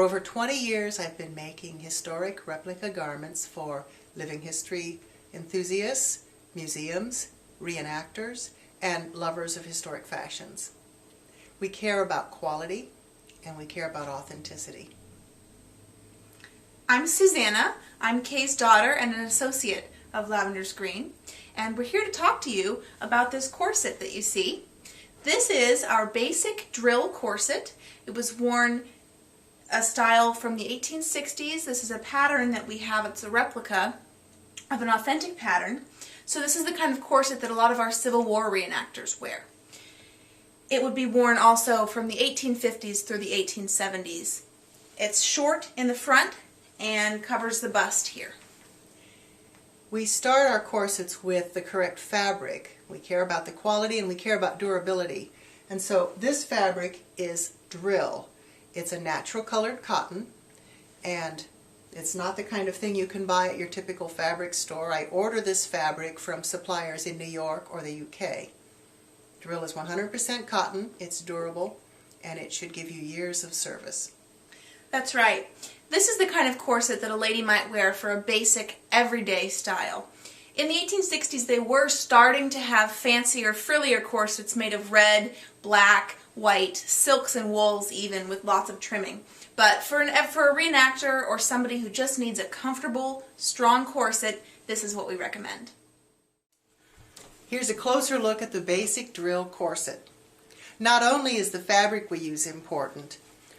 For over 20 years I've been making historic replica garments for living history enthusiasts, museums, reenactors, and lovers of historic fashions. We care about quality and we care about authenticity. I'm Susanna. I'm Kay's daughter and an associate of Lavender's Green, and we're here to talk to you about this corset that you see. This is our basic drill corset. It was worn a style from the 1860s. This is a pattern that we have. It's a replica of an authentic pattern. So this is the kind of corset that a lot of our Civil War reenactors wear. It would be worn also from the 1850s through the 1870s. It's short in the front and covers the bust here. We start our corsets with the correct fabric. We care about the quality and we care about durability. And so this fabric is drill. It's a natural colored cotton, and it's not the kind of thing you can buy at your typical fabric store. I order this fabric from suppliers in New York or the UK. Drill is 100% cotton, it's durable, and it should give you years of service. That's right. This is the kind of corset that a lady might wear for a basic, everyday style. In the 1860s, they were starting to have fancier, frillier corsets made of red, black, white, silks and wools even, with lots of trimming. But for a reenactor or somebody who just needs a comfortable, strong corset, this is what we recommend. Here's a closer look at the basic drill corset. Not only is the fabric we use important,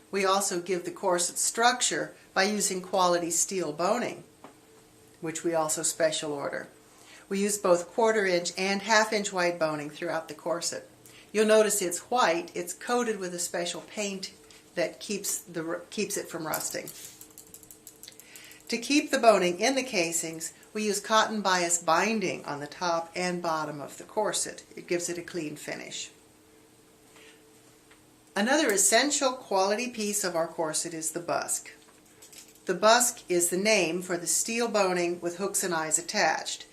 we also give the corset structure by using quality steel boning, which we also special order. We use both 1/4 inch and 1/2 inch wide boning throughout the corset. You'll notice it's white. It's coated with a special paint that keeps it from rusting. To keep the boning in the casings, we use cotton bias binding on the top and bottom of the corset. It gives it a clean finish. Another essential quality piece of our corset is the busk. The busk is the name for the steel boning with hooks and eyes attached.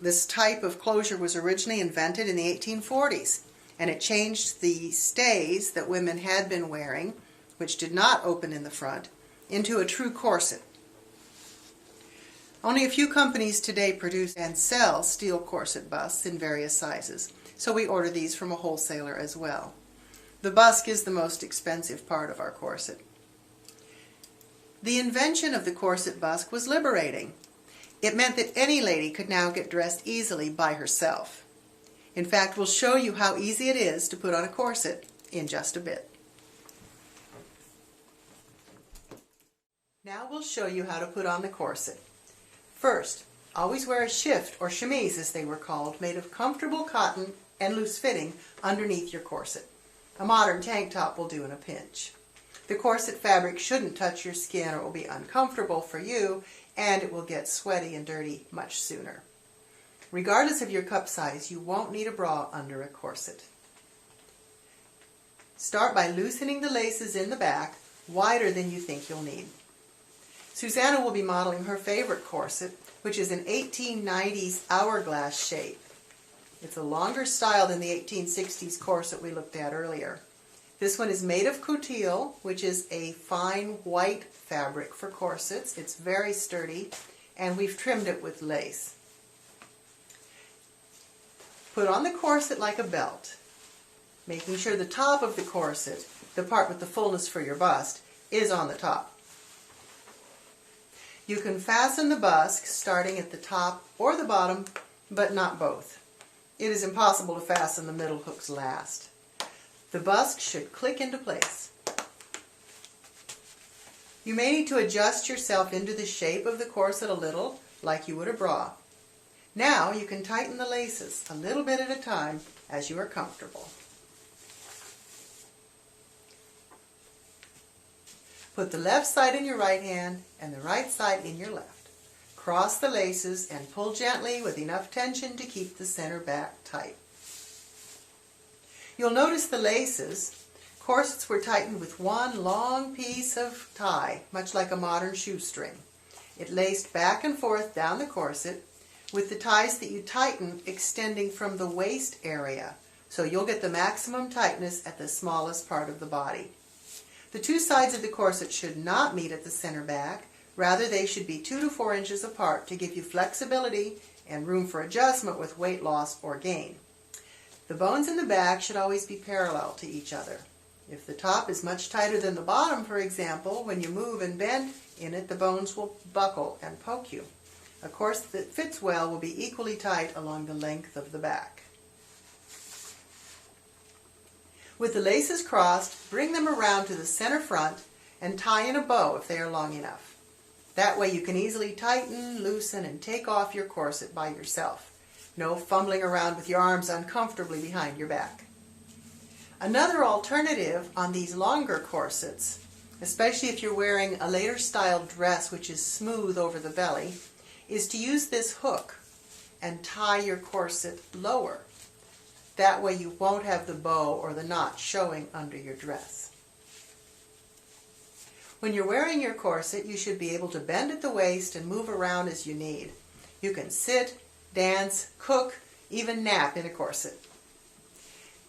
This type of closure was originally invented in the 1840s, and it changed the stays that women had been wearing, which did not open in the front, into a true corset. Only a few companies today produce and sell steel corset busks in various sizes, so we order these from a wholesaler as well. The busk is the most expensive part of our corset. The invention of the corset busk was liberating. It meant that any lady could now get dressed easily by herself. In fact, we'll show you how easy it is to put on a corset in just a bit. Now we'll show you how to put on the corset. First, always wear a shift or chemise as they were called, made of comfortable cotton and loose fitting underneath your corset. A modern tank top will do in a pinch. The corset fabric shouldn't touch your skin or it will be uncomfortable for you, and it will get sweaty and dirty much sooner. Regardless of your cup size, you won't need a bra under a corset. Start by loosening the laces in the back, wider than you think you'll need. Susanna will be modeling her favorite corset, which is an 1890s hourglass shape. It's a longer style than the 1860s corset we looked at earlier. This one is made of coutil, which is a fine white fabric for corsets. It's very sturdy, and we've trimmed it with lace. Put on the corset like a belt, making sure the top of the corset, the part with the fullness for your bust, is on the top. You can fasten the busk starting at the top or the bottom, but not both. It is impossible to fasten the middle hooks last. The busk should click into place. You may need to adjust yourself into the shape of the corset a little, like you would a bra. Now you can tighten the laces a little bit at a time as you are comfortable. Put the left side in your right hand and the right side in your left. Cross the laces and pull gently with enough tension to keep the center back tight. You'll notice the laces. Corsets were tightened with one long piece of tie, much like a modern shoestring. It laced back and forth down the corset, with the ties that you tighten extending from the waist area, so you'll get the maximum tightness at the smallest part of the body. The two sides of the corset should not meet at the center back. Rather, they should be 2 to 4 inches apart to give you flexibility and room for adjustment with weight loss or gain. The bones in the back should always be parallel to each other. If the top is much tighter than the bottom, for example, when you move and bend in it, the bones will buckle and poke you. A corset that fits well will be equally tight along the length of the back. With the laces crossed, bring them around to the center front and tie in a bow if they are long enough. That way you can easily tighten, loosen, and take off your corset by yourself. No fumbling around with your arms uncomfortably behind your back. Another alternative on these longer corsets, especially if you're wearing a later style dress which is smooth over the belly, is to use this hook and tie your corset lower. That way you won't have the bow or the knot showing under your dress. When you're wearing your corset, you should be able to bend at the waist and move around as you need. You can sit, dance, cook, even nap in a corset.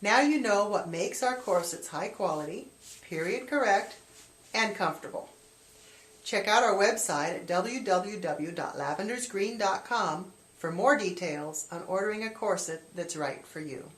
Now you know what makes our corsets high quality, period correct, and comfortable. Check out our website at www.lavendersgreen.com for more details on ordering a corset that's right for you.